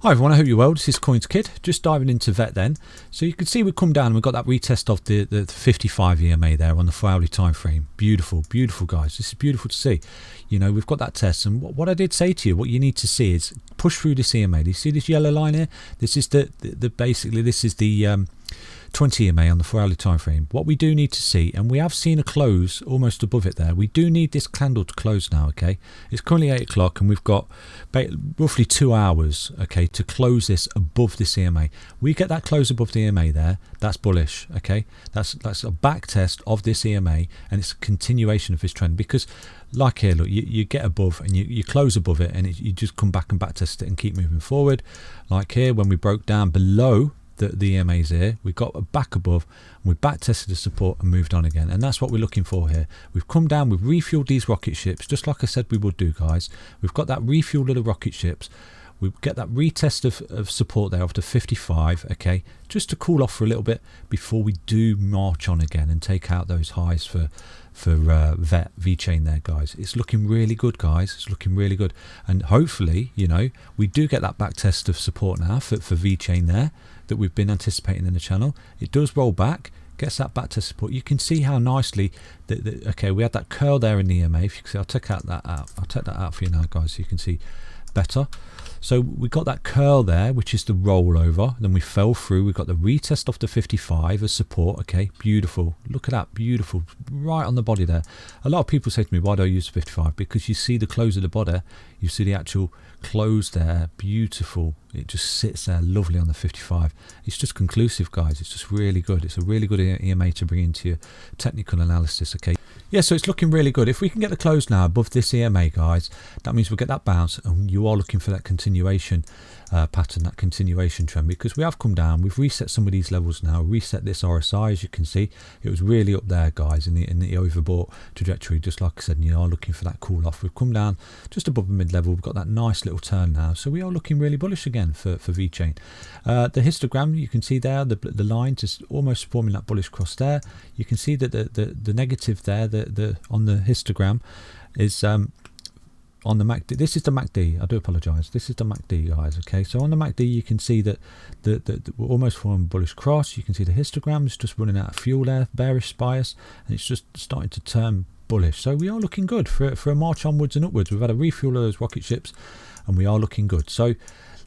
Hi everyone, I hope you're well. This is CoinsKid, just diving into Vet then. So you can see we've come down and we've got that retest of the 55 EMA there on the 4-hourly time frame. Beautiful, beautiful guys. This is beautiful to see. You know, we've got that test, and what I did say to you, what you need to see is push through this EMA. Do you see this yellow line here? This is basically this is the 20 EMA on the 4-hourly time frame. What we do need to see, and we have seen a close almost above it there, we do need this candle to close now. Okay, it's currently 8 o'clock and we've got roughly 2 hours, okay, to close this above this EMA. We get that close above the EMA there, that's bullish. Okay, that's a back test of this EMA, and it's a continuation of this trend, because like here, look, you get above and you close above it, and you just come back and back test it and keep moving forward. Like here, when we broke down below the EMAs here, we got back above and we back tested the support and moved on again, and that's what we're looking for here. We've come down, we've refueled these rocket ships just like I said we would do, guys. We've got that refuel of the rocket ships. We get that retest of support there after 55, okay, just to cool off for a little bit before we do march on again and take out those highs for Vechain there, guys. It's looking really good, guys. It's looking really good, and hopefully, you know, we do get that back test of support now for Vechain there that we've been anticipating in the channel. It does roll back, gets that back test support. You can see how nicely okay, we had that curl there in the EMA. If you can see, I'll take that out for you now, guys, so you can see better. So we got that curl there, which is the rollover. Then we fell through. We got the retest off the 55 as support. Okay, beautiful. Look at that, beautiful, right on the body there. A lot of people say to me, why do I use the 55? Because you see the close of the body, you see the actual close there, beautiful. It just sits there lovely on the 55. It's just conclusive, guys. It's just really good. It's a really good EMA to bring into your technical analysis. Okay, yeah, so it's looking really good. If we can get the close now above this EMA, guys, that means we'll get that bounce, and you are looking for that continuation pattern, that continuation trend, because we have come down. We've reset some of these levels now, reset this RSI. As you can see, it was really up there, guys, in the overbought trajectory, just like I said, and you are looking for that cool off. We've come down just above the mid level. We've got that nice little turn now, so we are looking really bullish again for Vechain. The histogram, you can see there, the line just almost forming that bullish cross there. You can see that the negative there, on the histogram is on the MACD. This is the MACD. I do apologise. This is the MACD, guys. Okay, so on the MACD, you can see that we're almost forming a bullish cross. You can see the histogram is just running out of fuel there, bearish bias, and it's just starting to turn bullish. So we are looking good for a march onwards and upwards. We've had a refuel of those rocket ships, and we are looking good. So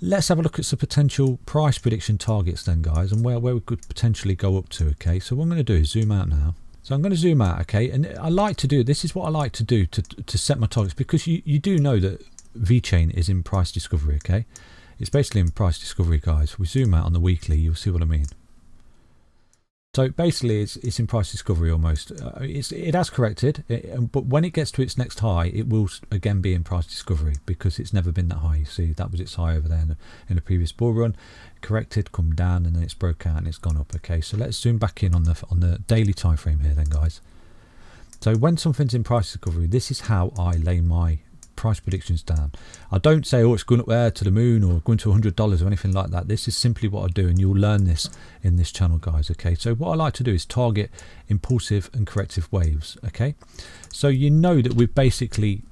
let's have a look at some potential price prediction targets then, guys, and where we could potentially go up to. Okay, so what I'm going to do is zoom out now. So I'm going to zoom out, okay, and I like to do, this is what I like to do to set my targets, because you do know that Vechain is in price discovery, okay? It's basically in price discovery, guys. We zoom out on the weekly, you'll see what I mean. So basically it's in price discovery almost. It has corrected, but when it gets to its next high, it will again be in price discovery, because it's never been that high. You see, that was its high over there in the previous bull run. Corrected, come down, and then it's broke out and it's gone up. Okay, so let's zoom back in on the daily time frame here then, guys. So when something's in price discovery, this is how I lay my price predictions down. I don't say, oh, it's going up there to the moon or going to $100 or anything like that. This is simply what I do, and you'll learn this in this channel, guys. Okay, so what I like to do is target impulsive and corrective waves. Okay, so you know that we've basically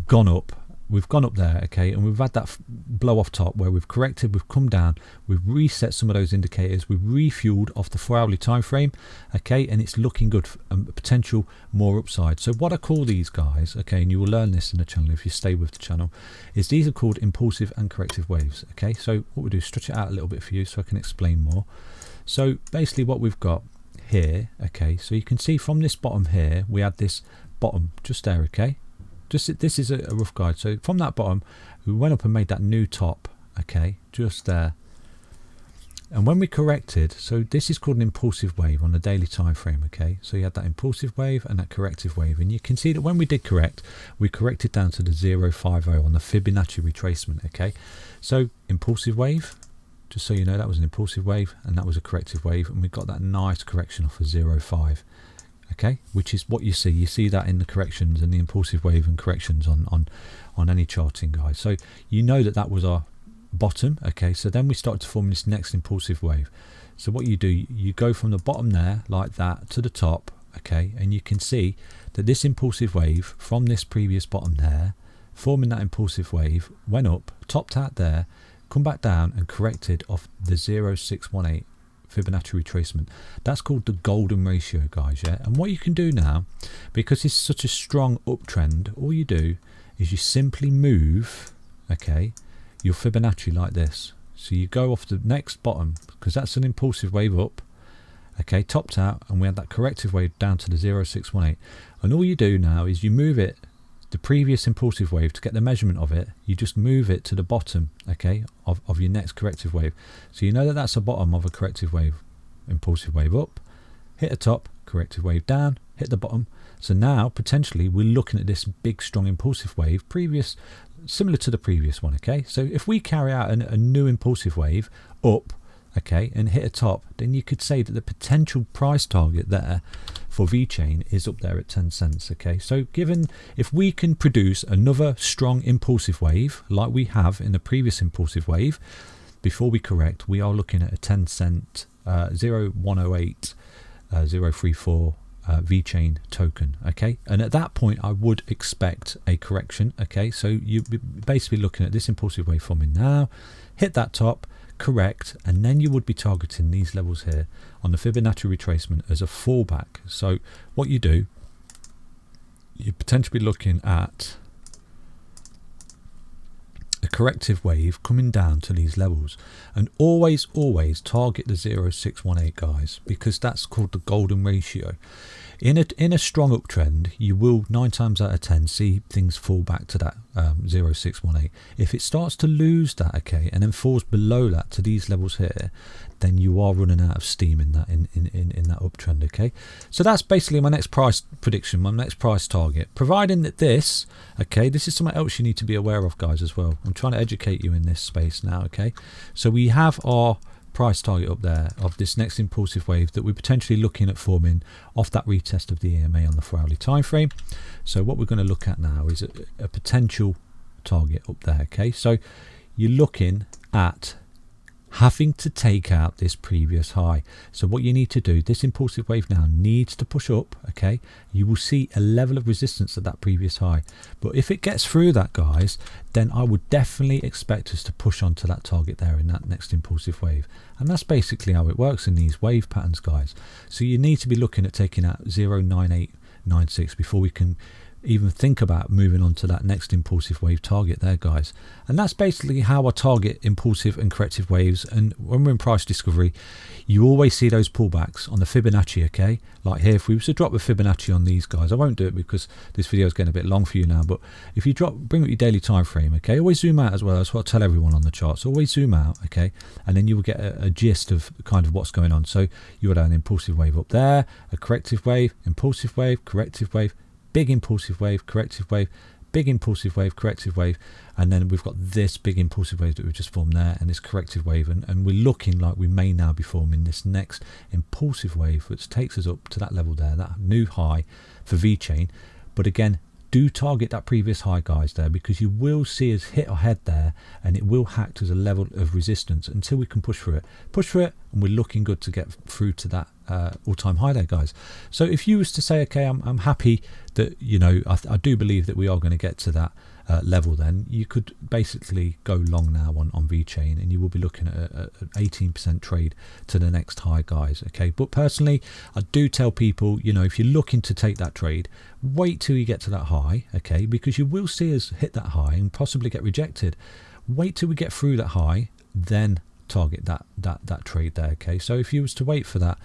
gone up. We've gone up there, okay, and we've had that blow off top where we've corrected, we've come down, we've reset some of those indicators, we've refueled off the 4-hourly time frame, okay, and it's looking good for potential more upside. So what I call these, guys, okay, and you will learn this in the channel if you stay with the channel, is these are called impulsive and corrective waves. Okay, so what we do is stretch it out a little bit for you so I can explain more. So basically what we've got here, okay, so you can see from this bottom here, we had this bottom just there, okay. This is a rough guide. So from that bottom, we went up and made that new top, okay, just there. And when we corrected, so this is called an impulsive wave on the daily time frame, okay. So you had that impulsive wave and that corrective wave, and you can see that when we did correct, we corrected down to the 050 on the Fibonacci retracement, okay. So impulsive wave, just so you know, that was an impulsive wave and that was a corrective wave, and we got that nice correction off of 0.5. Okay, which is what you see that in the corrections and the impulsive wave and corrections on any charting, guys. So you know that was our bottom. Okay, so then we start to form this next impulsive wave. So what you do, you go from the bottom there like that to the top, okay, and you can see that this impulsive wave from this previous bottom there, forming that impulsive wave, went up, topped out there, come back down and corrected off the 0618 Fibonacci retracement. That's called the golden ratio, guys. Yeah, and what you can do now, because it's such a strong uptrend, all you do is you simply move, okay, your Fibonacci like this. So you go off the next bottom, because that's an impulsive wave up, okay, topped out, and we had that corrective wave down to the 0618. And all you do now is you move it, the previous impulsive wave, to get the measurement of it. You just move it to the bottom, okay, of your next corrective wave. So you know that that's the bottom of a corrective wave. Impulsive wave up, hit the top, corrective wave down, hit the bottom. So now potentially we're looking at this big strong impulsive wave, similar to the previous one, okay. So if we carry out a new impulsive wave up, okay, and hit a top, then you could say that the potential price target there for Vechain is up there at 10 cents, okay. So given, if we can produce another strong impulsive wave like we have in the previous impulsive wave, before we correct, we are looking at a 10 cent 0108 034 Vechain token, okay. And at that point I would expect a correction, okay. So you're basically looking at this impulsive wave forming now, hit that top, correct, and then you would be targeting these levels here on the Fibonacci retracement as a fallback. So what you do, you're potentially looking at a corrective wave coming down to these levels, and always target the 0618, guys, because that's called the golden ratio. In a strong uptrend, you will 9 times out of 10 see things fall back to that 0618. If it starts to lose that, okay, and then falls below that to these levels here, then you are running out of steam in that that uptrend, okay. So that's basically my next price prediction, my next price target, providing that this, okay, this is something else you need to be aware of, guys, as well. I'm trying to educate you in this space now, okay. So we have our price target up there of this next impulsive wave that we're potentially looking at forming off that retest of the EMA on the 4-hourly time frame. So what we're going to look at now is a potential target up there, okay. So you're looking at having to take out this previous high. So what you need to do, this impulsive wave now needs to push up, okay. You will see a level of resistance at that previous high, but if it gets through that, guys, then I would definitely expect us to push onto that target there in that next impulsive wave. And that's basically how it works in these wave patterns, guys. So you need to be looking at taking out 09896 before we can even think about moving on to that next impulsive wave target there, guys. And that's basically how I target impulsive and corrective waves. And when we're in price discovery, you always see those pullbacks on the Fibonacci, okay. Like here, if we were to drop the Fibonacci on these guys, I won't do it because this video is getting a bit long for you now, but if you bring up your daily time frame, okay, always zoom out as well. That's what I tell everyone on the chart. So always zoom out, okay, and then you will get a gist of kind of what's going on. So you would have an impulsive wave up there, a corrective wave, impulsive wave, corrective wave, big impulsive wave, corrective wave, big impulsive wave, corrective wave, and then we've got this big impulsive wave that we've just formed there, and this corrective wave, and we're looking like we may now be forming this next impulsive wave which takes us up to that level there, that new high for Vechain. But again, do target that previous high, guys, there, because you will see us hit our head there, and it will act as a level of resistance until we can push through it, and we're looking good to get through to that all-time high there, guys. So if you was to say, okay, I'm happy that, you know, I do believe that we are going to get to that level, then you could basically go long now on Vechain, and you will be looking at an 18% trade to the next high, guys, okay. But personally, I do tell people, you know, if you're looking to take that trade, wait till you get to that high, okay, because you will see us hit that high and possibly get rejected. Wait till we get through that high, then target that trade there, okay. So if you was to wait for that,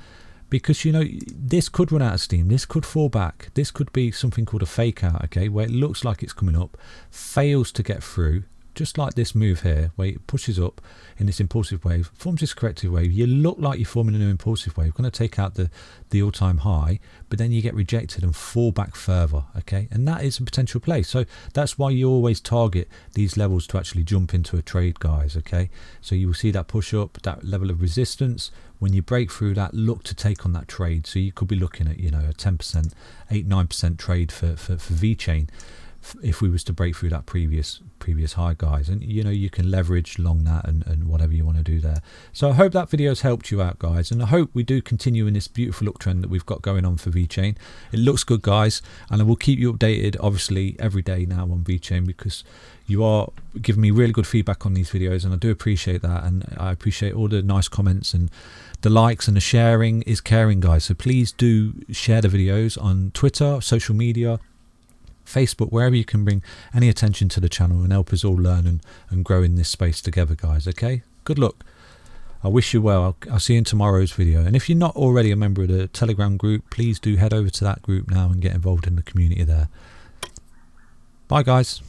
because, you know, this could run out of steam, this could fall back, this could be something called a fake out, okay, where it looks like it's coming up, fails to get through, just like this move here, where it pushes up in this impulsive wave, forms this corrective wave. You look like you're forming a new impulsive wave, going to take out the all-time high, but then you get rejected and fall back further, okay. And that is a potential play. So that's why you always target these levels to actually jump into a trade, guys, okay. So you will see that push up, that level of resistance. When you break through that, look to take on that trade. So you could be looking at, you know, a 10%, 8-9% trade for Vechain. if we was to break through that previous high, guys. And you know, you can leverage along that and whatever you want to do there. So I hope that video has helped you out, guys, and I hope we do continue in this beautiful uptrend that we've got going on for Vechain. It looks good, guys, and I will keep you updated obviously every day now on Vechain, because you are giving me really good feedback on these videos, and I do appreciate that, and I appreciate all the nice comments and the likes, and the sharing is caring, guys. So please do share the videos on Twitter, social media, Facebook, wherever you can bring any attention to the channel and help us all learn and grow in this space together, guys. Okay, good luck. I wish you well. I'll see you in tomorrow's video. And if you're not already a member of the Telegram group, please do head over to that group now and get involved in the community there. Bye, guys.